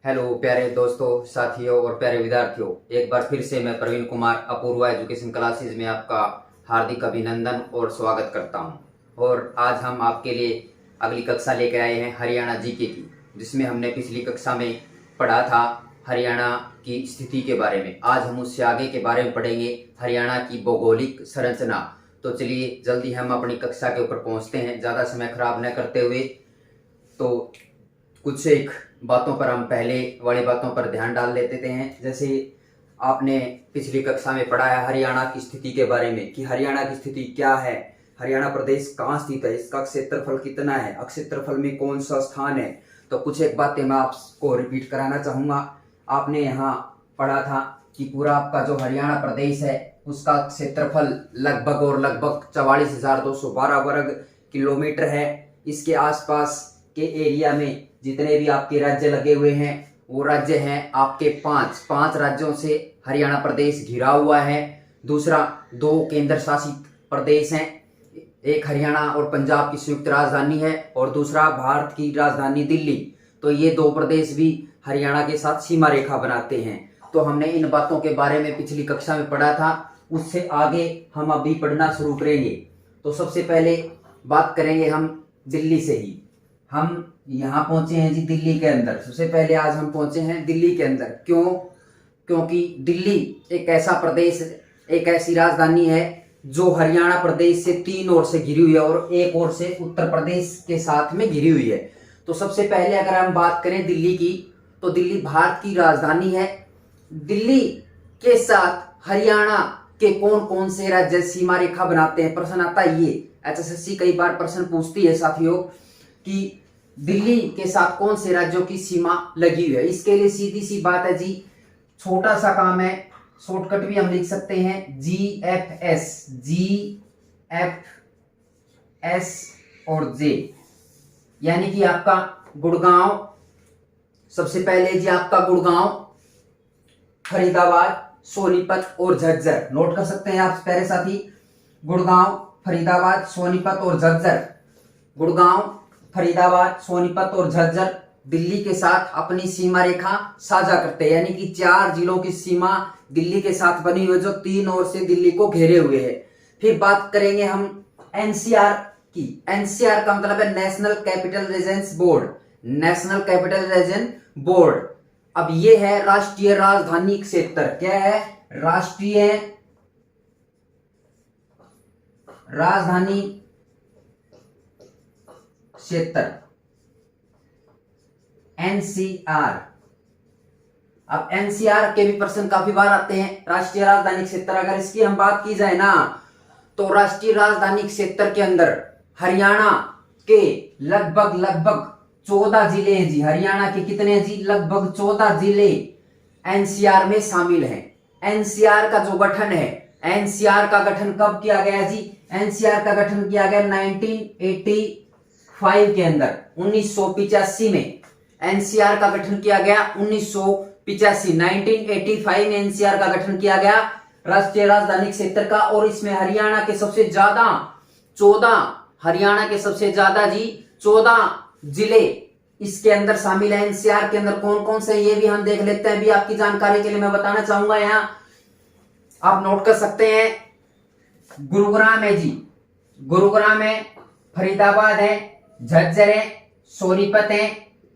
Hello प्यारे दोस्तों, साथियों और प्यारे विद्यार्थियों, एक बार फिर से मैं प्रवीण कुमार अपूर्वा एजुकेशन क्लासेस में आपका हार्दिक अभिनंदन और स्वागत करता हूं। और आज हम आपके लिए अगली कक्षा लेकर आए हैं हरियाणा जीके की, जिसमें हमने पिछली कक्षा में पढ़ा था हरियाणा की स्थिति के बारे में। आज हम उससे आगे के बारे में पढ़ेंगे, हरियाणा की भौगोलिक संरचना। तो चलिए जल्दी हम अपनी कक्षा के ऊपर पहुंचते हैं, ज़्यादा समय खराब न करते हुए। तो कुछ एक बातों पर हम पहले वाली बातों पर ध्यान डाल लेते हैं। जैसे आपने पिछली कक्षा में पढ़ा है हरियाणा की स्थिति के बारे में कि हरियाणा की स्थिति क्या है, हरियाणा प्रदेश कहाँ स्थित है, इसका क्षेत्रफल कितना है, क्षेत्रफल में कौन सा स्थान है। तो कुछ एक बातें मैं आपको रिपीट कराना चाहूँगा। आपने यहाँ पढ़ा था कि पूरा आपका जो हरियाणा प्रदेश है उसका क्षेत्रफल लगभग और लगभग 44,212 वर्ग किलोमीटर है। इसके आसपास के एरिया में जितने भी आपके राज्य लगे हुए हैं वो राज्य हैं आपके पांच राज्यों से हरियाणा प्रदेश घिरा हुआ है। दूसरा, 2 केंद्र शासित प्रदेश हैं, एक हरियाणा और पंजाब की संयुक्त राजधानी है और दूसरा भारत की राजधानी दिल्ली। तो ये 2 प्रदेश भी हरियाणा के साथ सीमा रेखा बनाते हैं। तो हमने इन बातों के बारे में पिछली कक्षा में पढ़ा था, उससे आगे हम अभी पढ़ना शुरू करेंगे। तो सबसे पहले बात करेंगे हम दिल्ली से ही। हम यहाँ पहुंचे हैं जी दिल्ली के अंदर। सबसे पहले आज हम पहुंचे हैं दिल्ली के अंदर। क्यों? क्योंकि दिल्ली एक ऐसा प्रदेश, एक ऐसी राजधानी है जो हरियाणा प्रदेश से 3 ओर से घिरी हुई है और एक ओर से उत्तर प्रदेश के साथ में घिरी हुई है। तो सबसे पहले अगर हम बात करें दिल्ली की, तो दिल्ली भारत की राजधानी है। दिल्ली के साथ हरियाणा के कौन कौन से राज्य सीमा रेखा बनाते हैं? प्रश्न आता है ये, एचएसएससी कई बार प्रश्न पूछती है साथियों कि दिल्ली के साथ कौन से राज्यों की सीमा लगी हुई है। इसके लिए सीधी सी बात है जी, छोटा सा काम है, शॉर्टकट भी हम लिख सकते हैं GFS, GFS और J, यानी कि आपका गुड़गांव। सबसे पहले जी आपका गुड़गांव, फरीदाबाद, सोनीपत और झज्जर। नोट कर सकते हैं आप प्यारे साथी, गुड़गांव, फरीदाबाद, सोनीपत और झज्जर। गुड़गांव, फरीदाबाद, सोनीपत और झज्जर दिल्ली के साथ अपनी सीमा रेखा साझा करते हैं, यानी कि 4 जिलों की सीमा दिल्ली के साथ बनी हुई है जो 3 ओर से दिल्ली को घेरे हुए है। फिर बात करेंगे हम एनसीआर की। एनसीआर का मतलब है national capital regions board, national capital region board. अब ये है राष्ट्रीय राजधानी क्षेत्र। क्या है? राष्ट्रीय राजधानी क्षेत्र, एनसीआर। अब एनसीआर के भी प्रश्न काफी बार आते हैं। राष्ट्रीय राजधानी क्षेत्र, अगर इसकी हम बात की जाए ना, तो राष्ट्रीय राजधानी क्षेत्र के अंदर हरियाणा के लगभग 14 जिले हैं जी। हरियाणा के कितने हैं जी? लगभग 14 जिले एनसीआर में शामिल हैं। एनसीआर का जो गठन है, एनसीआर का गठन कब किया गया जी? एनसीआर का गठन किया गया 1985 के अंदर, 1985 में एनसीआर का गठन किया गया। 1985 में एनसीआर का गठन किया गया, राष्ट्रीय राजधानी क्षेत्र का। और इसमें हरियाणा के सबसे ज्यादा 14, हरियाणा के सबसे ज्यादा जी 14 जिले इसके अंदर शामिल है। एनसीआर के अंदर कौन कौन से, ये भी हम देख लेते हैं। भी आपकी जानकारी के लिए मैं बताना चाहूंगा, यहां आप नोट कर सकते हैं। गुरुग्राम है जी, गुरुग्राम है, फरीदाबाद है, झज्जर है, सोनीपत है,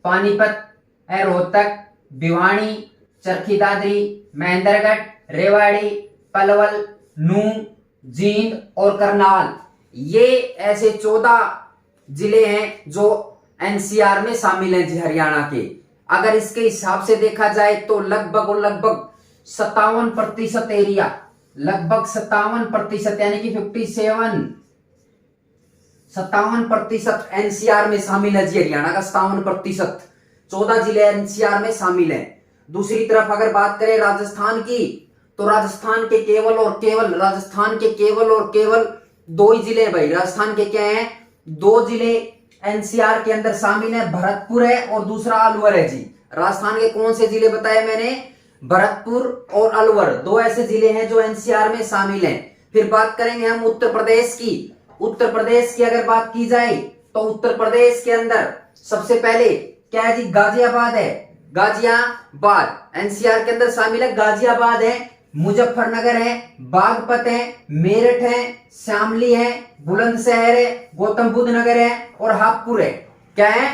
पानीपत है, रोहतक, भिवानी, चरखी दादरी, महेंद्रगढ़, रेवाड़ी, पलवल, नूंह, जींद और करनाल। ये ऐसे 14 जिले हैं जो एनसीआर में शामिल हैं जी हरियाणा के। अगर इसके हिसाब से देखा जाए तो लगभग 57% एरिया, लगभग 57% यानी कि 57% एनसीआर में शामिल है जी। हरियाणा का 57%, 14 जिले एनसीआर में शामिल हैं। दूसरी तरफ अगर बात करें राजस्थान की, तो राजस्थान के केवल और केवल 2 ही जिले भाई। राजस्थान के क्या हैं? 2 जिले एनसीआर के अंदर शामिल है, भरतपुर है और दूसरा अलवर है जी। राजस्थान के कौन से जिले बताए मैंने? भरतपुर और अलवर, 2 ऐसे जिले हैं जो एनसीआर में शामिल हैं। फिर बात करेंगे हम उत्तर प्रदेश की। उत्तर प्रदेश की अगर बात की जाए तो उत्तर प्रदेश के अंदर सबसे पहले क्या है जी? गाजियाबाद है। गाजियाबाद एनसीआर के अंदर शामिल है। गाजियाबाद है, मुजफ्फरनगर है, बागपत है, मेरठ है, शामली है, बुलंदशहर है, गौतम बुद्ध नगर है और हापुड़ है। क्या है?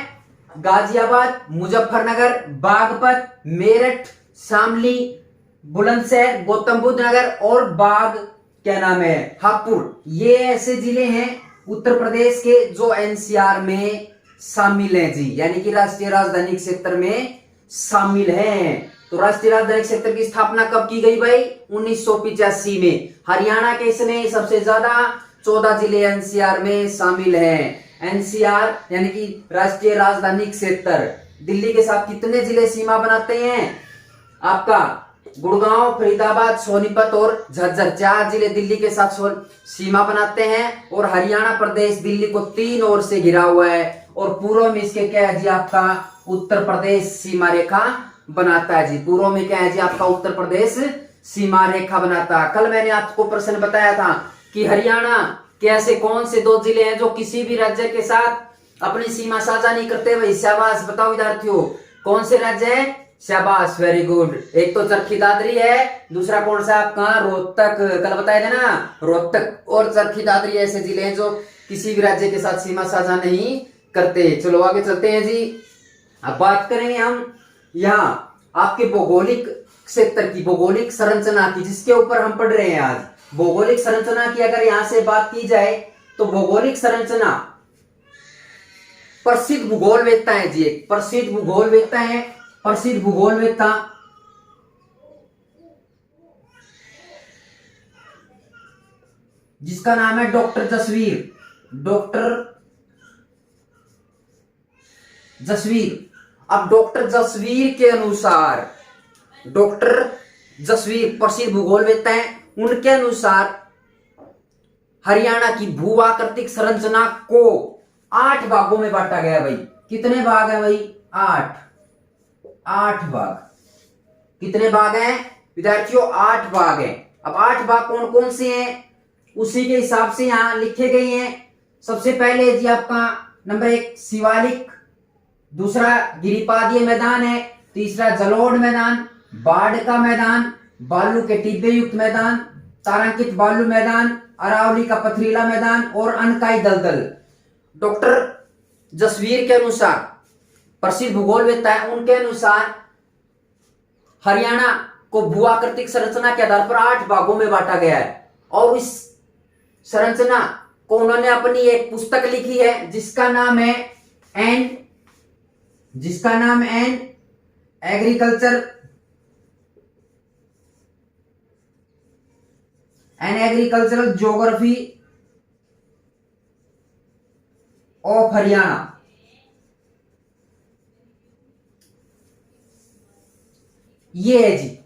गाजियाबाद, मुजफ्फरनगर, बागपत, मेरठ, शामली, बुलंदशहर, गौतम बुद्ध नगर और क्या नाम है, हापुड़। ये ऐसे जिले हैं उत्तर प्रदेश के जो एनसीआर में शामिल हैं जी, यानी कि राष्ट्रीय राजधानी क्षेत्र में शामिल हैं। तो राष्ट्रीय राजधानी क्षेत्र की स्थापना कब की गई भाई? 1985 में। हरियाणा के इसमें सबसे ज्यादा 14 जिले एनसीआर में शामिल हैं। एनसीआर यानी कि राष्ट्रीय राजधानी क्षेत्र दिल्ली के साथ कितने जिले सीमा बनाते हैं? आपका गुड़गांव, फरीदाबाद, सोनीपत और झज्जर 4 जिले दिल्ली के साथ सीमा बनाते हैं। और हरियाणा प्रदेश दिल्ली को 3 ओर से घिरा हुआ है और पूर्व में इसके क्या है जी, आपका उत्तर प्रदेश सीमा रेखा बनाता है जी। पूर्व में क्या है जी, आपका उत्तर प्रदेश सीमा रेखा बनाता है। कल मैंने आपको प्रश्न बताया था कि हरियाणा के ऐसे कौन से 2 जिले हैं जो किसी भी राज्य के साथ अपनी सीमा साझा नहीं करते? भाई शाबाश, बताओ विद्यार्थियों, कौन से राज्य है? शाबाश, वेरी गुड। एक तो चरखी दादरी है, दूसरा कौन सा आपका? रोहतक। कल बताया था ना, रोहतक और चरखी दादरी ऐसे जिले हैं जो किसी भी राज्य के साथ सीमा साझा नहीं करते। चलो आगे चलते हैं जी। अब बात करेंगे हम यहाँ आपके भौगोलिक क्षेत्र की, भौगोलिक संरचना की, जिसके ऊपर हम पढ़ रहे हैं आज। भौगोलिक संरचना की अगर यहां से बात की जाए तो भौगोलिक संरचना प्रसिद्ध भूगोलवेत्ता है जी, एक प्रसिद्ध भूगोलवेत्ता है, प्रसिद्ध भूगोलवेत्ता जिसका नाम है डॉक्टर जसवीर। डॉक्टर जसवीर। अब डॉक्टर जसवीर के अनुसार, डॉक्टर जसवीर प्रसिद्ध भूगोलवेत्ता हैं, उनके अनुसार हरियाणा की भू आकृतिक संरचना को 8 भागों में बांटा गया। भाई कितने भाग है भाई? 8 भाग। कितने भाग हैं विद्यार्थियों? 8 भाग हैं। अब 8 भाग कौन कौन से हैं उसी के हिसाब से यहां लिखे गए हैं। सबसे पहले जी आपका नंबर 1 शिवालिक, दूसरा गिरिपादीय मैदान है, तीसरा जलोढ़ मैदान, बाढ़ का मैदान, बालू के टिब्बे युक्त मैदान, तारांकित बालू मैदान, अरावली का पथरीला मैदान और अनकाई दलदल। डॉक्टर जसवीर के अनुसार, प्रसिद्ध भूगोलवेत्ता है, उनके अनुसार हरियाणा को भू आकृतिक संरचना के आधार पर 8 भागों में बांटा गया है। और इस संरचना को उन्होंने अपनी एक पुस्तक लिखी है जिसका नाम है an agricultural geography of Haryana. ये है जी,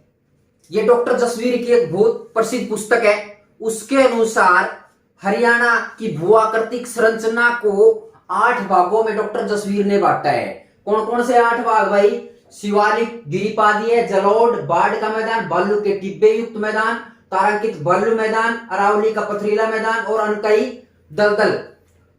ये डॉक्टर जसवीर की एक बहुत प्रसिद्ध पुस्तक है। उसके अनुसार हरियाणा की भू आकृतिक संरचना को 8 भागों में डॉक्टर जसवीर ने बांटा है। कौन कौन से 8 भाग भाई? शिवालिक, गिरिपादीय, जलोढ़, बाढ़ का मैदान, बालू के टिब्बे युक्त मैदान, तारांकित बालू मैदान, अरावली का पथरीला मैदान और अनकई दलदल।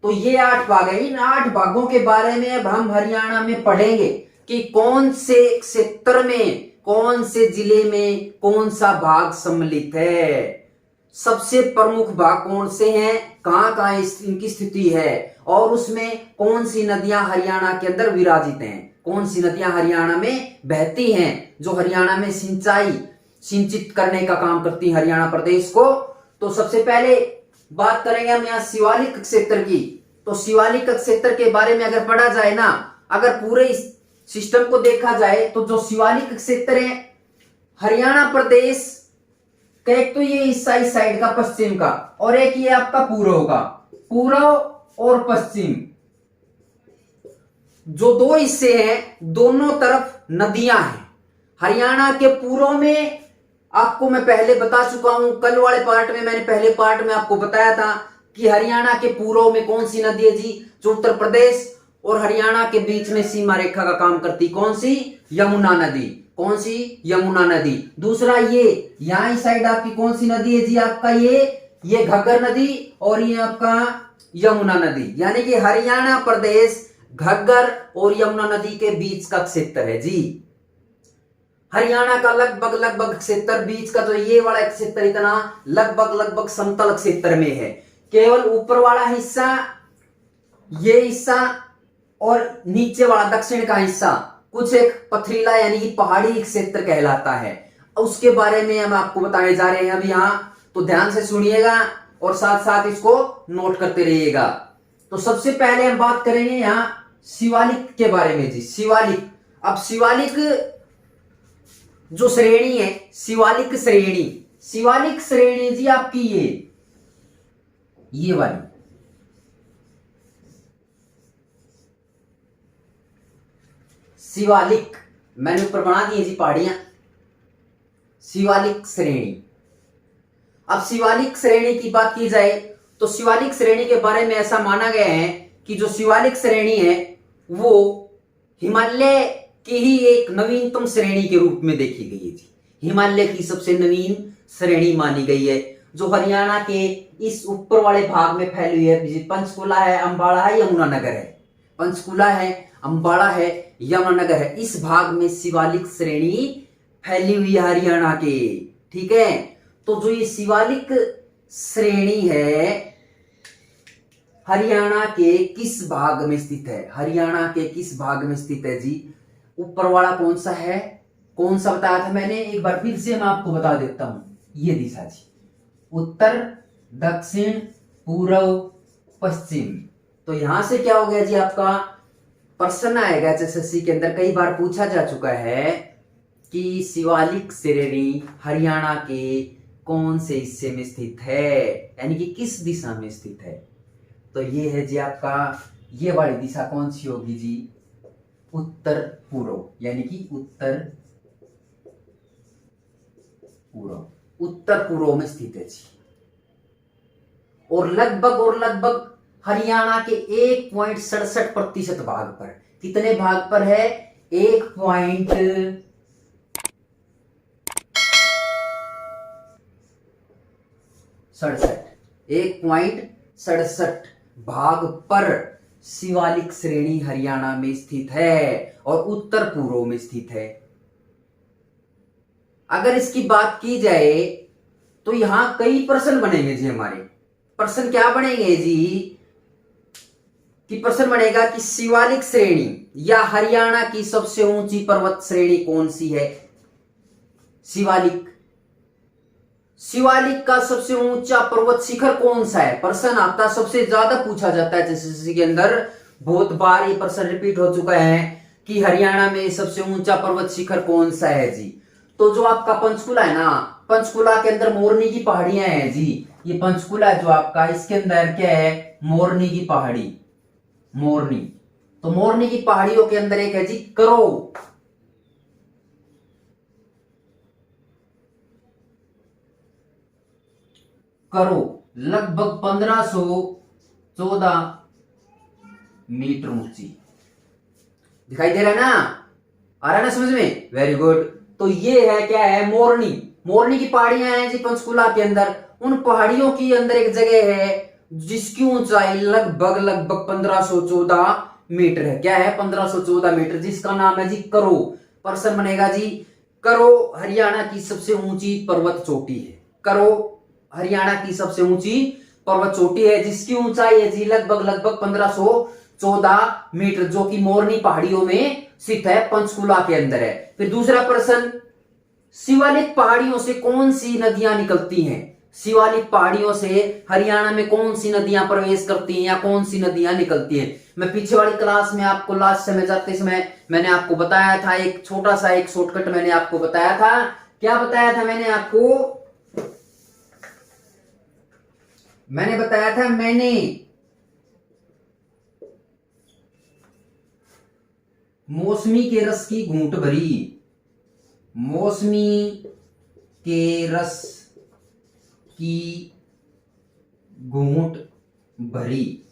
तो ये 8 भाग है। इन 8 भागों के बारे में अब हम हरियाणा में पढ़ेंगे कि कौन से क्षेत्र में, कौन से जिले में कौन सा भाग सम्मिलित है। सबसे प्रमुख भाग कौन से हैं, कहां कहां इनकी स्थिति है और उसमें कौन सी नदियां हरियाणा के अंदर विराजित हैं, कौन सी नदियां हरियाणा में बहती हैं जो हरियाणा में सिंचित करने का काम करती है हरियाणा प्रदेश को। तो सबसे पहले बात करेंगे हम यहाँ शिवालिक क्षेत्र की। तो शिवालिक क्षेत्र के बारे में अगर पढ़ा जाए ना, अगर पूरे इस सिस्टम को देखा जाए तो जो शिवालिक क्षेत्र है हरियाणा प्रदेश का, एक तो ये इस साइड का पश्चिम का और एक ये आपका पूर्व का, पूर्व और पश्चिम जो 2 हिस्से हैं, दोनों तरफ नदियां हैं। हरियाणा के पूर्व में आपको मैं पहले बता चुका हूं, कल वाले पार्ट में मैंने पहले पार्ट में आपको बताया था कि हरियाणा के पूर्व में कौन सी नदी है जी, जो उत्तर प्रदेश और हरियाणा के बीच में सीमा रेखा का काम करती, कौन सी? यमुना नदी। कौन सी? यमुना नदी। दूसरा ये यहां इस साइड आपकी कौन सी नदी है जी, आपका ये घग्गर नदी और ये आपका यमुना नदी। यानी कि हरियाणा प्रदेश घग्गर और यमुना नदी के बीच का क्षेत्र है जी। हरियाणा का लगभग लगभग क्षेत्र, बीच का जो ये वाला क्षेत्र इतना लगभग लगभग समतल क्षेत्र में है। केवल ऊपर वाला हिस्सा, ये हिस्सा और नीचे वाला दक्षिण का हिस्सा कुछ एक पथरीला यानी कि पहाड़ी क्षेत्र कहलाता है। उसके बारे में हम आपको बताने जा रहे हैं अब यहाँ, तो ध्यान से सुनिएगा और साथ साथ इसको नोट करते रहिएगा। तो सबसे पहले हम बात करेंगे यहाँ शिवालिक के बारे में जी। शिवालिक, अब शिवालिक जो श्रेणी है, शिवालिक श्रेणी, शिवालिक श्रेणी जी आपकी ये वाली शिवालिक, मैंने ऊपर बना दी है जी पहाड़ियां, शिवालिक श्रेणी। अब शिवालिक श्रेणी की बात की जाए तो शिवालिक श्रेणी के बारे में ऐसा माना गया है कि जो शिवालिक श्रेणी है वो हिमालय की ही एक नवीनतम श्रेणी के रूप में देखी गई है जी। हिमालय की सबसे नवीन श्रेणी मानी गई है, जो हरियाणा के इस ऊपर वाले भाग में फैली हुई है। पंचकुला है, अंबाला है, यमुनानगर है। पंचकुला है, अंबाला है, यमुनानगर है, इस भाग में शिवालिक श्रेणी फैली हुई है हरियाणा के। ठीक है, तो जो ये शिवालिक श्रेणी है हरियाणा के किस भाग में स्थित है? हरियाणा के किस भाग में स्थित है जी? ऊपर वाला कौन सा है, कौन सा बताया था मैंने, एक बार फिर से मैं आपको बता देता हूं। ये दिशा जी, उत्तर, दक्षिण, पूर्व, पश्चिम। तो यहां से क्या हो गया जी, आपका प्रश्न आएगा एसएससी के अंदर, कई बार पूछा जा चुका है कि शिवालिक श्रेणी हरियाणा के कौन से हिस्से में स्थित है, यानी कि किस दिशा में स्थित है। तो ये है जी आपका, ये वाली दिशा कौन सी होगी जी? उत्तर पूर्व, यानी कि उत्तर पूर्व, उत्तर पूर्व में स्थित है जी। और लगभग हरियाणा के 1.67% भाग पर, कितने भाग पर है? 1.67 भाग पर शिवालिक श्रेणी हरियाणा में स्थित है और उत्तर पूर्व में स्थित है। अगर इसकी बात की जाए तो यहां कई प्रश्न बनेंगे जी हमारे। प्रश्न क्या बनेंगे जी, कि प्रश्न बनेगा कि शिवालिक श्रेणी या हरियाणा की सबसे ऊंची पर्वत श्रेणी कौन सी है? शिवालिक, शिवालिक का सबसे ऊंचा पर्वत शिखर कौन सा है? प्रश्न आता सबसे ज्यादा पूछा जाता है एसएससी के अंदर, बहुत बार ये प्रश्न रिपीट हो चुका है कि हरियाणा में सबसे ऊंचा पर्वत शिखर कौन सा है जी। तो जो आपका पंचकुला है ना, पंचकुला के अंदर मोरनी की पहाड़ियां हैं जी। ये पंचकुला है जो आपका, इसके अंदर क्या है? मोरनी की पहाड़ी, मोरनी। तो मोरनी की पहाड़ियों के अंदर एक है जी करो, करो लगभग 1514 मीटर ऊंची। दिखाई दे रहा है ना, आ रहा है ना समझ में? Very good. तो ये है क्या है? मोरनी, मोरनी की पहाड़ियां हैं जी पंचकुला के अंदर। उन पहाड़ियों के अंदर एक जगह है जिसकी ऊंचाई लगभग 1514 मीटर है। क्या है? 1514 मीटर, जिसका नाम है जी करो। प्रश्न बनेगा जी, करो हरियाणा की सबसे ऊंची पर्वत चोटी है। करो हरियाणा की सबसे ऊंची पर्वत चोटी है जिसकी ऊंचाई है जी लगभग 1514 मीटर, जो कि मोरनी पहाड़ियों में स्थित है, पंचकुला के अंदर है। फिर दूसरा प्रश्न, शिवालिक पहाड़ियों से कौन सी नदियां निकलती हैं? शिवालिक पहाड़ियों से हरियाणा में कौन सी नदियां प्रवेश करती हैं या कौन सी नदियां निकलती हैं? मैं पीछे वाली क्लास में आपको लास्ट समय जाते समय मैंने आपको बताया था, एक छोटा सा एक शॉर्टकट मैंने आपको बताया था। क्या बताया था मैंने आपको? मैंने बताया था, मैंने मौसमी के रस की घूंट भरी, मौसमी के रस की घूंट भरी,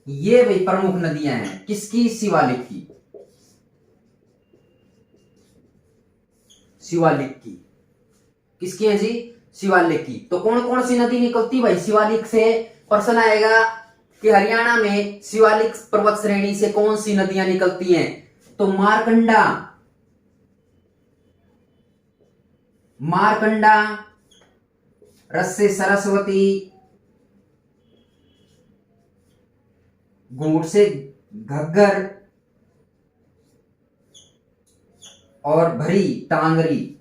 ये वही प्रमुख नदियां हैं। किसकी? शिवालिक की, शिवालिक की। किसकी है जी? शिवालिक की। तो कौन कौन सी नदी निकलती भाई शिवालिक से? प्रश्न आएगा कि हरियाणा में शिवालिक पर्वत श्रेणी से कौन सी नदियां निकलती हैं? तो मारकंडा, मारकंडा, रस से सरस्वती, गुण से घग्गर और भरी टांगरी।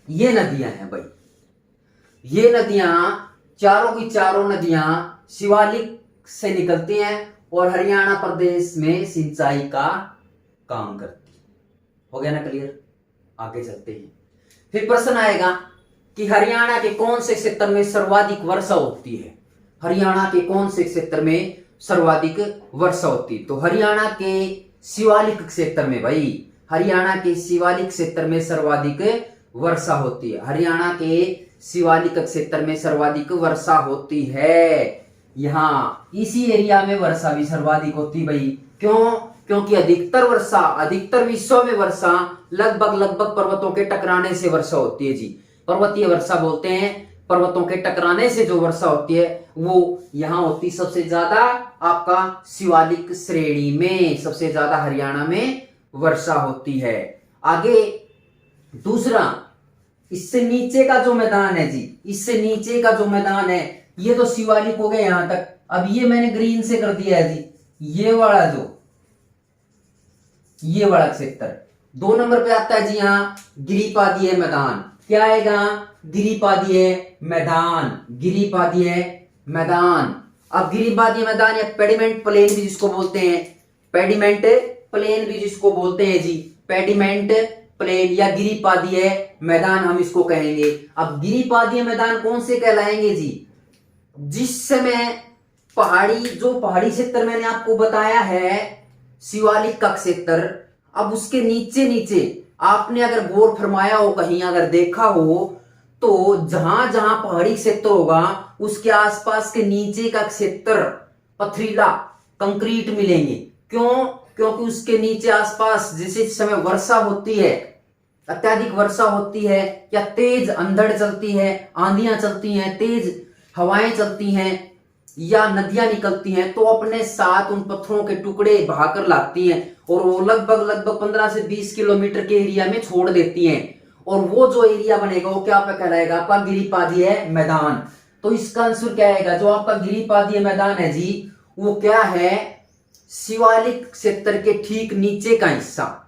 ये नदियां हैं भाई। ये नदियां चारों की चारों नदियां शिवालिक से निकलती हैं और हरियाणा प्रदेश में सिंचाई का काम करती है। हो गया ना क्लियर? आगे चलते हैं। फिर प्रश्न आएगा कि हरियाणा के कौन से क्षेत्र में सर्वाधिक वर्षा होती है? हरियाणा के कौन से क्षेत्र में सर्वाधिक वर्षा होती है? तो हरियाणा के शिवालिक क्षेत्र में भाई, हरियाणा के शिवालिक क्षेत्र में सर्वाधिक वर्षा होती है। हरियाणा के शिवालिक क्षेत्र में सर्वाधिक वर्षा होती है। यहाँ इसी एरिया में वर्षा भी सर्वाधिक होती भाई। क्यों? क्योंकि अधिकतर विश्व में वर्षा लगभग पर्वतों के टकराने से वर्षा होती है जी। पर्वतीय वर्षा बोलते हैं। पर्वतों के टकराने से जो वर्षा होती है वो यहाँ होती सबसे ज्यादा आपका शिवालिक श्रेणी में, सबसे ज्यादा हरियाणा में वर्षा होती है। आगे दूसरा, इससे नीचे का जो मैदान है जी, इससे नीचे का जो मैदान है ये तो शिवालिक हो गया यहां तक। अब ये मैंने ग्रीन से कर दिया है जी, ये वाला क्षेत्र। 2 नंबर पे आता है जी यहाँ गिरिपादीय मैदान। क्या आएगा? गिरिपादीय मैदान। गिरिपादीय मैदान। अब गिरिपादीय मैदान या पेडिमेंट प्लेन भी जिसको बोलते हैं, पेडिमेंट प्लेन भी जिसको बोलते हैं जी, पेडिमेंट प्लेन या गिरिपादीय मैदान हम इसको कहेंगे। अब गिरिपादीय मैदान कौन से कहलाएंगे जी? जिस समय पहाड़ी क्षेत्र मैंने आपको बताया है शिवालिक का क्षेत्र, अब उसके नीचे आपने अगर गौर फरमाया हो, कहीं अगर देखा हो तो जहां जहां पहाड़ी क्षेत्र होगा उसके आसपास के नीचे का क्षेत्र पथरीला कंक्रीट मिलेंगे। क्यों? क्योंकि उसके नीचे आसपास जिस समय वर्षा होती है, अत्यधिक वर्षा होती है या तेज अंधड़ चलती है, आंधियां चलती हैं, तेज हवाएं चलती हैं या नदियां निकलती हैं, तो अपने साथ उन पत्थरों के टुकड़े बहाकर लाती हैं और वो लगभग 15 से 20 किलोमीटर के एरिया में छोड़ देती हैं। और वो जो एरिया बनेगा वो क्या कहलाएगा? आपका गिरिपादीय मैदान। तो इसका आंसर क्या आएगा? जो आपका गिरिपादीय मैदान है जी वो क्या है? शिवालिक क्षेत्र के ठीक नीचे का हिस्सा।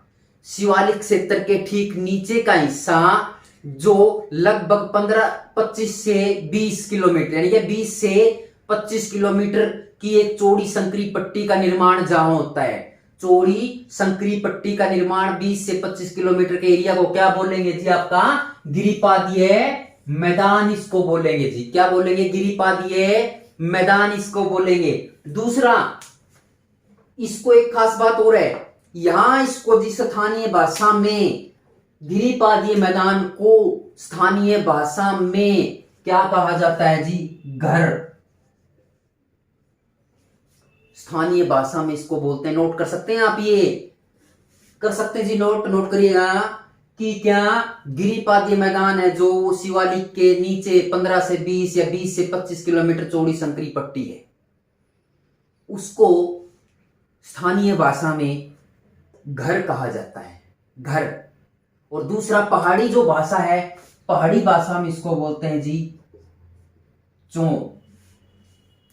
शिवालिक क्षेत्र के ठीक नीचे का हिस्सा जो लगभग 25 से 20 किलोमीटर यानी कि 20 से 25 किलोमीटर की एक चौड़ी संकरी पट्टी का निर्माण जहां होता है। चौड़ी संकरी पट्टी का निर्माण 20 से 25 किलोमीटर के एरिया को क्या बोलेंगे जी? आपका गिरिपादीय मैदान इसको बोलेंगे जी। क्या बोलेंगे? गिरिपादीय मैदान इसको बोलेंगे। दूसरा, इसको एक खास बात और है, यहां इसको जी स्थानीय भाषा में गिरिपादीय मैदान को स्थानीय भाषा में क्या कहा जाता है जी? घर। स्थानीय भाषा में इसको बोलते हैं। नोट कर सकते हैं आप, ये कर सकते हैं जी, नोट करिएगा कि क्या गिरिपादीय मैदान है जो शिवालिक के नीचे 15 से 20 या 20 से 25 किलोमीटर चौड़ी संकरी पट्टी है, उसको स्थानीय भाषा में घर कहा जाता है, घर। और दूसरा, पहाड़ी जो भाषा है, पहाड़ी भाषा में इसको बोलते हैं जी चों।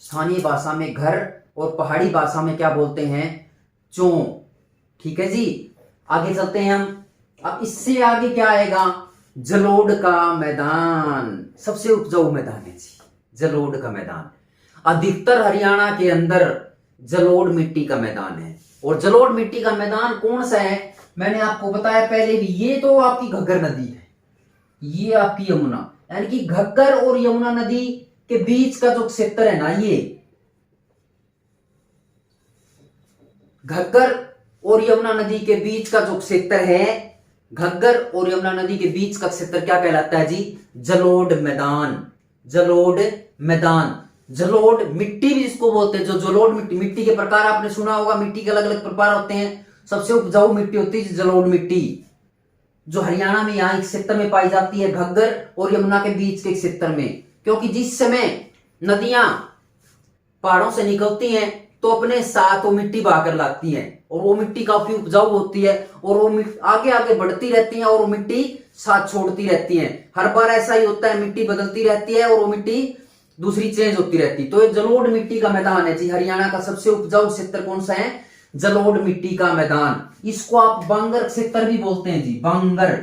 स्थानीय भाषा में घर और पहाड़ी भाषा में क्या बोलते हैं? चों। ठीक है जी, आगे चलते हैं हम। अब इससे आगे क्या आएगा? जलोढ़ का मैदान। सबसे उपजाऊ मैदान है जी जलोढ़ का मैदान। अधिकतर हरियाणा के अंदर जलोढ़ मिट्टी का मैदान है। और जलोढ़ मिट्टी का मैदान कौन सा है? मैंने आपको बताया पहले भी, ये तो आपकी घग्गर नदी है, ये आपकी यमुना, यानी कि घग्गर और यमुना नदी के बीच का जो क्षेत्र है ना, ये घग्गर और यमुना नदी के बीच का जो क्षेत्र है, घग्गर और यमुना नदी के बीच का क्षेत्र क्या कहलाता है जी? जलोढ़ मैदान। जलोढ़ मैदान। जलोढ़ मिट्टी भी जिसको बोलते हैं, जो जलोढ़ मिट्टी के प्रकार आपने सुना होगा, मिट्टी के अलग अलग प्रकार होते हैं। सबसे उपजाऊ मिट्टी होती है जलोढ़ मिट्टी, जो हरियाणा में यहाँ एक क्षेत्र में पाई जाती है, घग्गर और यमुना के बीच के क्षेत्र में। क्योंकि जिस समय नदियां पहाड़ों से निकलती हैं तो अपने साथ वो मिट्टी बहाकर लाती हैं और वो मिट्टी काफी उपजाऊ होती है और वो आगे आगे बढ़ती रहती है और वो मिट्टी साथ छोड़ती रहती है। हर बार ऐसा ही होता है, मिट्टी बदलती रहती है और वो मिट्टी दूसरी चेंज होती रहती है। तो ये जलोढ़ मिट्टी का मैदान है जी। हरियाणा का सबसे उपजाऊ क्षेत्र कौन सा है? जलोढ़ मिट्टी का मैदान। इसको आप बांगर क्षेत्र भी बोलते हैं जी, बांगर।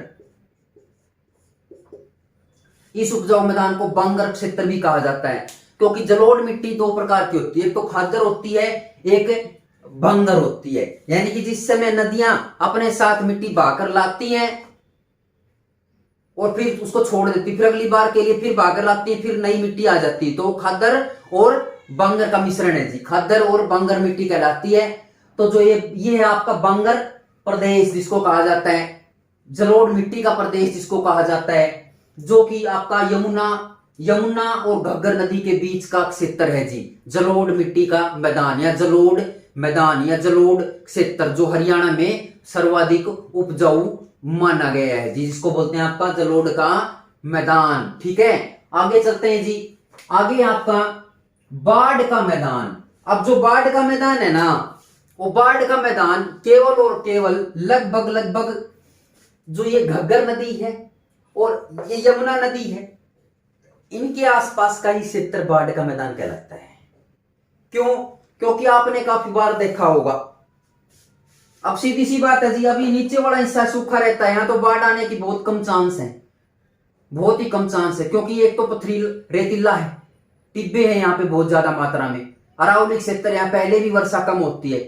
इस उपजाऊ मैदान को बांगर क्षेत्र भी कहा जाता है, क्योंकि जलोढ़ मिट्टी दो प्रकार की होती है, एक तो खादर होती है, एक बंगर होती है। यानी कि जिस समय नदियां अपने साथ मिट्टी बहाकर लाती हैं और फिर उसको छोड़ देती, फिर अगली बार के लिए फिर बहाकर लाती है, फिर नई मिट्टी आ जाती है, तो खादर और बंगर का मिश्रण है जी, खादर और बंगर मिट्टी कहलाती है। तो जो ये है आपका बंगर प्रदेश जिसको कहा जाता है, जलोढ़ मिट्टी का प्रदेश जिसको कहा जाता है, जो कि आपका यमुना और घग्गर नदी के बीच का क्षेत्र है जी। जलोढ़ मिट्टी का मैदान या जलोढ़ मैदान या जलोढ़ क्षेत्र जो हरियाणा में सर्वाधिक उपजाऊ माना गया है जी, जिसको बोलते हैं आपका जलोढ़ का मैदान। ठीक है, आगे चलते हैं जी। आगे आपका बाढ़ का मैदान। अब जो बाढ़ का मैदान है ना, वो बाढ़ का मैदान केवल और केवल लगभग जो ये घग्गर नदी है और ये यमुना नदी है, इनके आसपास का ही क्षेत्र बाढ़ का मैदान कहलाता है। क्यों? क्योंकि आपने काफी बार देखा होगा, अब सीधी सी बात है जी, अभी नीचे वाला हिस्सा सूखा रहता है, यहां तो बाढ़ आने की बहुत कम चांस है, बहुत ही कम चांस है, क्योंकि एक तो पथरील रेतीला है, टिब्बे हैं यहाँ पे बहुत ज्यादा मात्रा में, अरावली क्षेत्र, यहाँ पहले भी वर्षा कम होती है।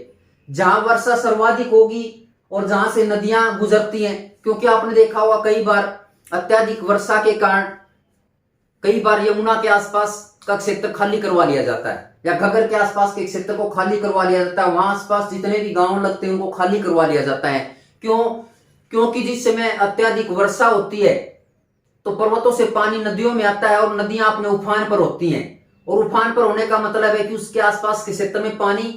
जहां वर्षा सर्वाधिक होगी और जहां से नदियां गुजरती हैं, क्योंकि आपने देखा होगा कई बार अत्यधिक वर्षा के कारण कई बार यमुना के आसपास का क्षेत्र खाली करवा लिया जाता है या घग्गर के आसपास के क्षेत्र को खाली करवा लिया जाता है, वहां आसपास जितने भी गांव लगते हैं उनको खाली करवा लिया जाता है। क्यों? क्योंकि जिस समय अत्यधिक वर्षा होती है तो पर्वतों से पानी नदियों में आता है और नदियां अपने उफान पर होती हैं, और उफान पर होने का मतलब है कि उसके आसपास के क्षेत्र में पानी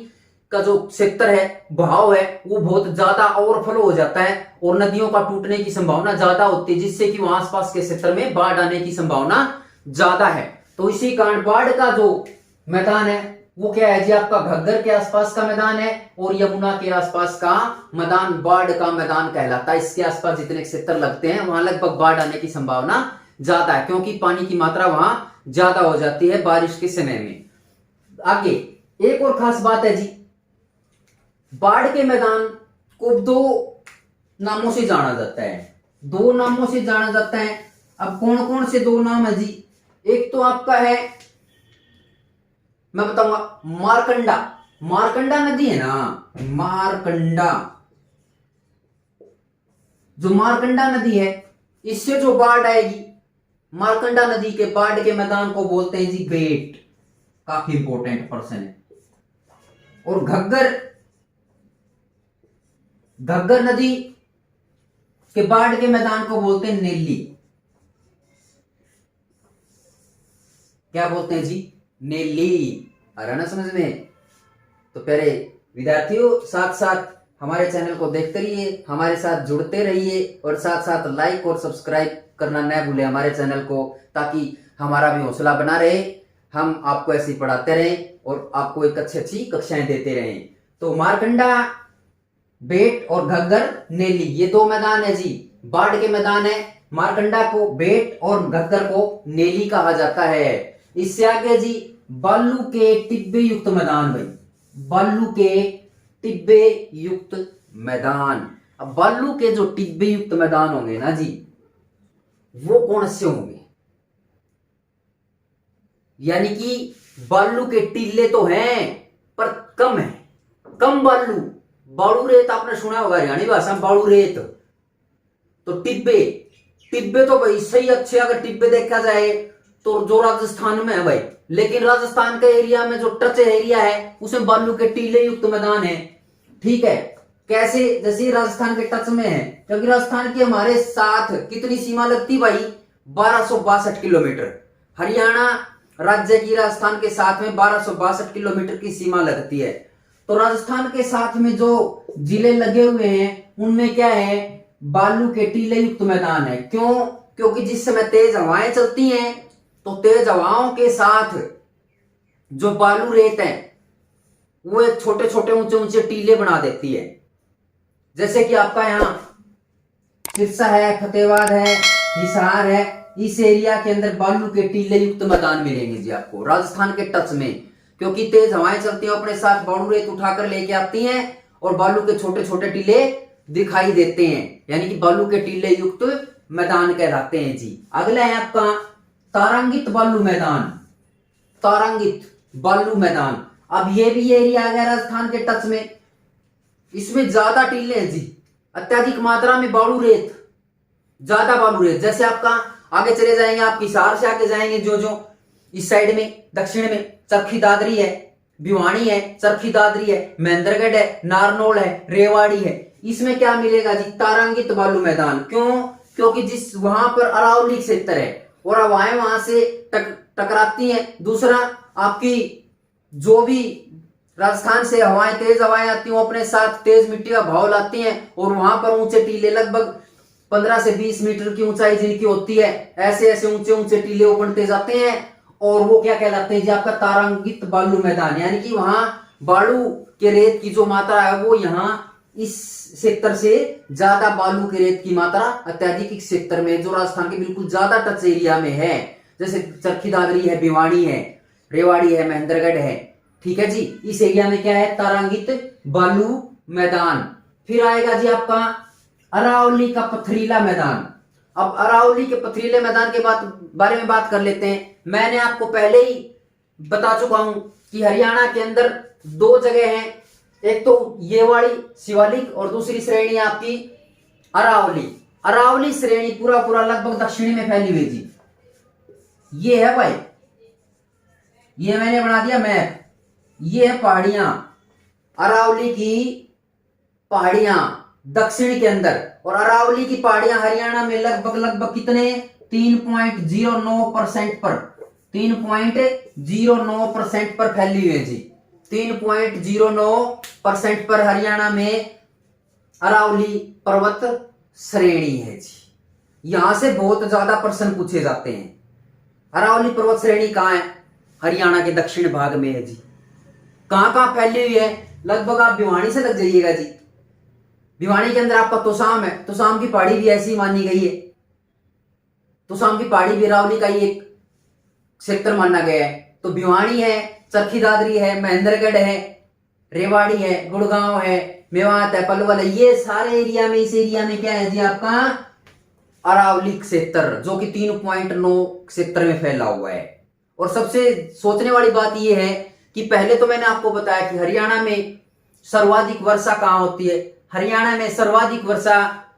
का जो क्षेत्र है, बहाव है, वो बहुत ज्यादा ओवरफ्लो हो जाता है और नदियों का टूटने की संभावना ज्यादा होती है, जिससे कि वहां आसपास के क्षेत्र में बाढ़ आने की संभावना ज्यादा है। तो इसी कारण बाढ़ का जो मैदान है वो क्या है जी, आपका घग्गर के आसपास का मैदान है और यमुना के आसपास का मैदान बाढ़ का मैदान कहलाता है। इसके आसपास जितने क्षेत्र लगते हैं वहां लगभग बाढ़ आने की संभावना ज्यादा है, क्योंकि पानी की मात्रा वहां ज्यादा हो जाती है बारिश के समय में। आगे एक और खास बात है जी, बाढ़ के मैदान को दो नामों से जाना जाता है, दो नामों से जाना जाता है। अब कौन कौन से दो नाम है जी? एक तो आपका है, मैं बताऊंगा, मारकंडा। मारकंडा नदी है ना, मारकंडा, जो मारकंडा नदी है, इससे जो बाढ़ आएगी, मारकंडा नदी के बाढ़ के मैदान को बोलते हैं जी बेट। काफी इंपॉर्टेंट पर्सन है। और घग्गर नदी के बाढ़ के मैदान को बोलते हैं नेली। क्या बोलते हैं जी? नेली। आ रहा ना समझ में? तो प्यारे विद्यार्थियों, साथ साथ हमारे चैनल को देखते रहिए, हमारे साथ जुड़ते रहिए और साथ साथ लाइक और सब्सक्राइब करना न भूलें हमारे चैनल को, ताकि हमारा भी हौसला बना रहे, हम आपको ऐसे ही पढ़ाते रहें और आपको एक अच्छी कक्षाएं देते रहें। तो मारकंडा, बेट और घग्गर, नेली, ये दो मैदान है जी, बाढ़ के मैदान है। मारकंडा को बेट और घग्गर को नेली कहा जाता है। इससे आगे जी बालू के टिब्बे युक्त मैदान। भाई बालू के टिब्बे युक्त मैदान। अब बालू के जो टिब्बे युक्त मैदान होंगे ना जी, वो कौन से होंगे? यानी कि बालू के टीले तो हैं पर कम है, कम बालू। बालू रेत आपने सुना होगा हरियाणी भाषा में, बालू रेत। तो टिब्बे तो भाई सही अच्छे, अगर टिब्बे देखा जाए तो जो राजस्थान में है भाई, लेकिन राजस्थान के एरिया में जो टच एरिया है उसमें बालू के टीले युक्त मैदान है। ठीक है, कैसे? जैसे राजस्थान के टच में है, क्योंकि राजस्थान की हमारे साथ कितनी सीमा लगती भाई? 1262 किलोमीटर। हरियाणा राज्य की राजस्थान के साथ में 1262 किलोमीटर की सीमा लगती है। तो राजस्थान के साथ में जो जिले लगे हुए हैं उनमें क्या है? बालू के टीले युक्त मैदान है। क्यों? क्योंकि जिस समय तेज हवाएं चलती हैं तो तेज हवाओं के साथ जो बालू रेत है वो एक छोटे छोटे ऊंचे ऊंचे टीले बना देती है। जैसे कि आपका यहाँ सिरसा है, फतेहाबाद है, हिसार है, इस एरिया के अंदर बालू के टीले युक्त मैदान मिलेंगे जी आपको, राजस्थान के टच में। क्योंकि तेज हवाएं चलती हैं, अपने साथ बालू रेत उठाकर लेके आती हैं और बालू के छोटे छोटे टीले दिखाई देते हैं, यानी कि बालू के टीले युक्त मैदान कहलाते हैं जी। अगला है आपका तारांकित बालू मैदान। तारांकित बालू मैदान, अब ये भी एरिया आ गया राजस्थान के टच में। इसमें ज्यादा टीले हैं जी, अत्यधिक मात्रा में बालू रेत, ज्यादा बालू रेत। जैसे आपका आगे चले जाएंगे, आप हिसार से आगे जाएंगे जो इस साइड में दक्षिण में चरखी दादरी है, भिवानी है, चरखी दादरी है, महेंद्रगढ़ है, नारनौल है, रेवाड़ी है, इसमें क्या मिलेगा जी? तारांकित बालू मैदान। क्यों? क्योंकि जिस वहां पर अरावली क्षेत्र है और हवाएं वहां से टकराती हैं। दूसरा, आपकी जो भी राजस्थान से हवाएं, तेज हवाएं आती हैं, अपने साथ तेज मिट्टी का भाव लाती हैं और वहां पर ऊंचे टीले, लगभग 15 से 20 मीटर की ऊंचाई जिनकी होती है, ऐसे ऐसे ऊंचे ऊंचे टीले उपड़ते जाते हैं और वो क्या कहलाते हैं जी? आपका तारांकित बालू मैदान। यानी कि वहां बालू के रेत की जो मात्रा है वो यहाँ इस क्षेत्र से ज्यादा बालू के रेत की मात्रा अत्यधिक इस क्षेत्र में, जो राजस्थान के बिल्कुल ज्यादा टच एरिया में है, जैसे चरखी दादरी है, भिवानी है, रेवाड़ी है, महेंद्रगढ़ है, ठीक है जी। इस एरिया में क्या है? तारांकित बालू मैदान। फिर आएगा जी आपका अरावली का पथरीला मैदान। अब अरावली के पथरीले मैदान के बारे में बात कर लेते हैं। मैंने आपको पहले ही बता चुका हूं कि हरियाणा के अंदर दो जगह हैं, एक तो ये वाली शिवालिक और दूसरी श्रेणी आपकी अरावली। अरावली श्रेणी पूरा पूरा लगभग दक्षिणी में फैली हुई जी। ये है भाई, ये मैंने बना दिया मैप, ये है पहाड़ियां, अरावली की पहाड़ियां दक्षिण के अंदर। और अरावली की पहाड़ियां हरियाणा में लगभग कितने? 3.09% पर, 3.09% पर फैली हुई है जी। 3.09% पर हरियाणा में अरावली पर्वत श्रेणी है जी। यहां से बहुत ज्यादा प्रश्न पूछे जाते हैं। अरावली पर्वत श्रेणी कहां है? हरियाणा के दक्षिण भाग में है जी। कहां कहां फैली हुई है? लगभग आप भिवानी से लग जाइएगा जी। भिवानी के अंदर आपका तोसाम है, तोसाम की पहाड़ी भी ऐसी मानी गई है। तोसाम की पहाड़ी भी अरावली का ही एक क्षेत्र माना गया है। तो भिवानी है, चरखी दादरी है, महेंद्रगढ़ है, रेवाड़ी है, गुड़गांव है, मेवात है, पलवल है, ये सारे एरिया में, इस एरिया में क्या है जी? आपका अरावली क्षेत्र, जो कि 3.9 क्षेत्र में फैला हुआ है। और सबसे सोचने वाली बात यह है कि पहले तो मैंने आपको बताया कि हरियाणा में सर्वाधिक वर्षा कहां होती है? हरियाणा में सर्वाधिक वर्षा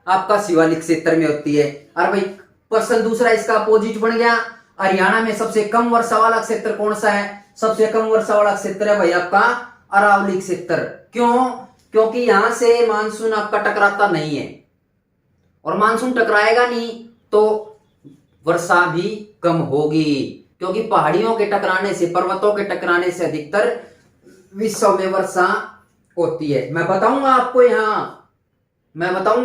आपका शिवालिक क्षेत्र में होती है। और भाई प्रश्न दूसरा इसका अपोजिट बन गया, हरियाणा में सबसे कम वर्षा वाला क्षेत्र कौन सा है? सबसे कम वर्षा वाला क्षेत्र है भाई आपका अरावली क्षेत्र। क्यों? क्योंकि यहां से मानसून आपका टकराता नहीं है, और मानसून टकराएगा नहीं तो वर्षा भी कम होगी, क्योंकि पहाड़ियों के टकराने से, पर्वतों के टकराने से अधिकतर विश्व में वर्षा होती है। मैं बताऊंगा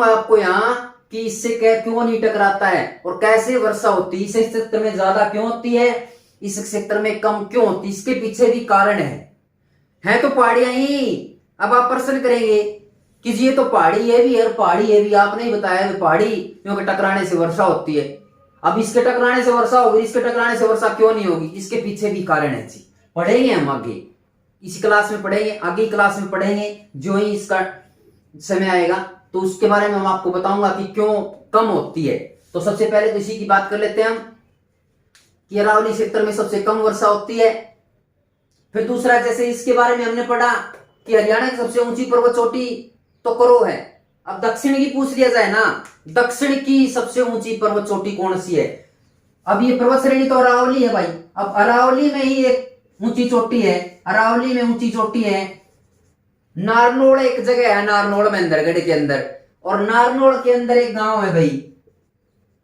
आपको यहाँ कि इससे क्यों नहीं टकराता है और कैसे वर्षा होती है, इस क्षेत्र में ज्यादा क्यों होती है, इस क्षेत्र में कम क्यों होती है, इसके पीछे भी कारण है तो पहाड़ियां ही। अब आप प्रश्न करेंगे कि ये तो पहाड़ी है भी और पहाड़ी है भी, आपने ही बताया पहाड़ी क्योंकि टकराने से वर्षा होती है। अब इसके टकराने से वर्षा होगी, इसके टकराने से वर्षा क्यों नहीं होगी? इसके पीछे भी कारण है जी। पढ़ेंगे हम आगे, इस क्लास में पढ़ेंगे, आगे क्लास में पढ़ेंगे, जो ही इसका समय आएगा तो उसके बारे में हम आपको बताऊंगा कि क्यों कम होती है। तो सबसे पहले तो इसी की बात कर लेते हैं हम कि अरावली क्षेत्र में सबसे कम वर्षा होती है। फिर दूसरा, जैसे इसके बारे में हमने पढ़ा कि हरियाणा की सबसे ऊंची पर्वत चोटी तो करो है। अब दक्षिण की पूछ लिया जाए ना, दक्षिण की सबसे ऊंची पर्वत चोटी कौन सी है? अब ये पर्वत श्रेणी तो अरावली है भाई। अब अरावली में ही एक ऊंची चोटी है, अरावली में ऊंची चोटी है नारनौल, एक जगह है नारनौल महेंद्रगढ़ के अंदर, और नारनौल के अंदर एक गांव है भाई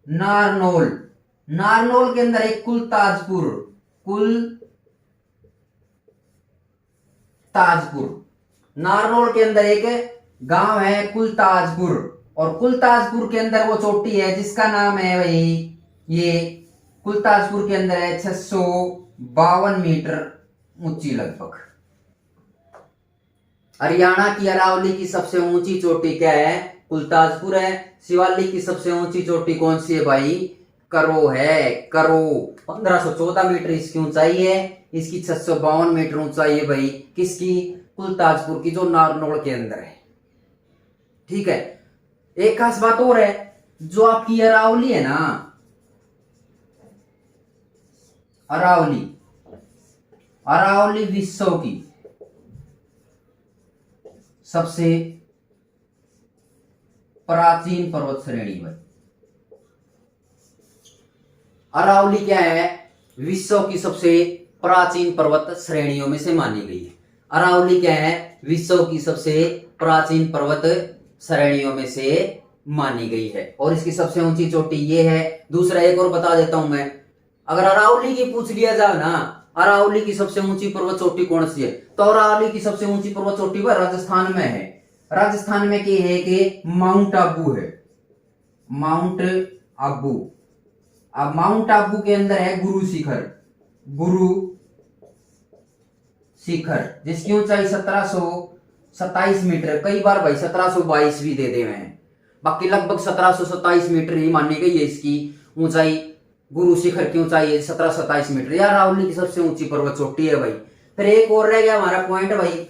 नारनौल। नारनौल के अंदर एक कुलताजपुर, नारनौल के अंदर एक गांव है कुलताजपुर, और कुलताजपुर के अंदर वो चोटी है जिसका नाम है भाई, ये कुलताजपुर के अंदर है 652 मीटर ऊंची लगभग। हरियाणा की अरावली की सबसे ऊंची चोटी क्या है? कुलताजपुर है। शिवालिक की सबसे ऊंची चोटी कौन सी है भाई? करो है, करो। 1514 मीटर इसकी ऊंचाई है। इसकी 652 मीटर ऊंचाई है भाई। किसकी? कुलताजपुर की, जो नारनौल के अंदर है। ठीक है। एक खास बात और है, जो आपकी अरावली है ना, अरावली, अरावली विश्व की सबसे प्राचीन पर्वत श्रेणी है। अरावली क्या है? विश्व की सबसे प्राचीन पर्वत श्रेणियों में से मानी गई है। अरावली क्या है? विश्व की सबसे प्राचीन पर्वत श्रेणियों में से मानी गई है। और इसकी सबसे ऊंची चोटी ये है। दूसरा एक और बता देता हूं मैं, अगर अरावली की पूछ लिया जाए ना, अरावली की सबसे ऊंची पर्वत चोटी कौन सी है, तो अरावली की सबसे ऊंची पर्वत चोटी वह राजस्थान में है। राजस्थान में क्या है कि माउंट आबू है, माउंट आबू। अब माउंट आबू के अंदर है गुरु शिखर, गुरु शिखर, जिसकी ऊंचाई 1727 मीटर, कई बार भाई 1722 भी दे हुए हैं, बाकी लगभग 1727 मीटर ही मानी गई है इसकी ऊंचाई। गुरु शिखर की ऊंचाई है 1727 मीटर। यार अरावली की सबसे ऊंची पर्वत चोटी है भाई। फिर एक और रह गया हमारा पॉइंट भाई,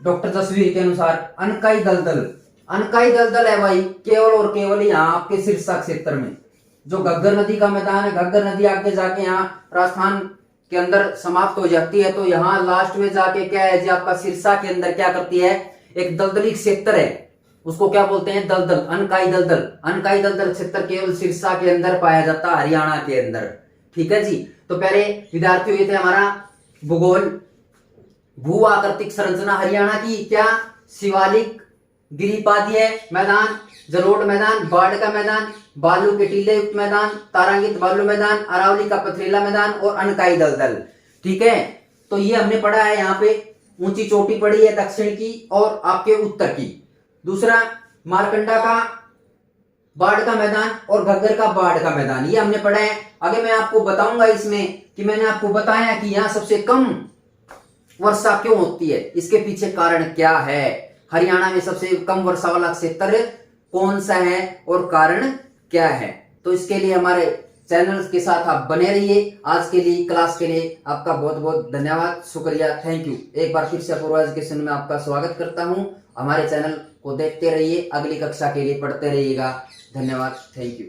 डॉक्टर तस्वीर के अनुसार अनकाई दलदल। अनकाई दलदल है भाई केवल और केवल यहाँ आपके सिरसा क्षेत्र में, जो घग्गर नदी का मैदान है। घग्गर नदी आगे जाके यहाँ राजस्थान के अंदर समाप्त हो जाती है, तो यहाँ लास्ट में जाके क्या है जी, आपका सिरसा के अंदर क्या करती है, एक दलदली क्षेत्र है, उसको क्या बोलते हैं? दलदल, अनकाई दलदल। अनकाई दलदल क्षेत्र केवल सिरसा के अंदर पाया जाता है, हरियाणा के अंदर। ठीक है जी। तो पहले विद्यार्थी हुए थे हमारा भूगोल, भू आकृतिक संरचना हरियाणा की क्या? शिवालिक, गिरिपादीय मैदान, जलोढ़ मैदान, बाढ़ का मैदान, बालू के टीले युक्त मैदान, तारांकित बालू मैदान, अरावली का पथरीला मैदान और अनकाई दलदल। ठीक है। तो ये हमने पढ़ा है। यहाँ पे ऊंची चोटी पड़ी है दक्षिण की और आपके उत्तर की। दूसरा मारकंडा का बाढ़ का मैदान और घग्गर का बाढ़ का मैदान, ये हमने पढ़ा है। आगे मैं आपको बताऊंगा इसमें कि मैंने आपको बताया कि यहाँ सबसे कम वर्षा क्यों होती है, इसके पीछे कारण क्या है, हरियाणा में सबसे कम वर्षा वाला क्षेत्र कौन सा है और कारण क्या है। तो इसके लिए हमारे चैनल के साथ आप बने रहिए। आज के लिए, क्लास के लिए आपका बहुत बहुत धन्यवाद, शुक्रिया, थैंक यू। एक बार फिर से अपूर्वा एजुकेशन में आपका स्वागत करता हूं। हमारे चैनल को देखते रहिए, अगली कक्षा के लिए पढ़ते रहिएगा। धन्यवाद, थैंक यू।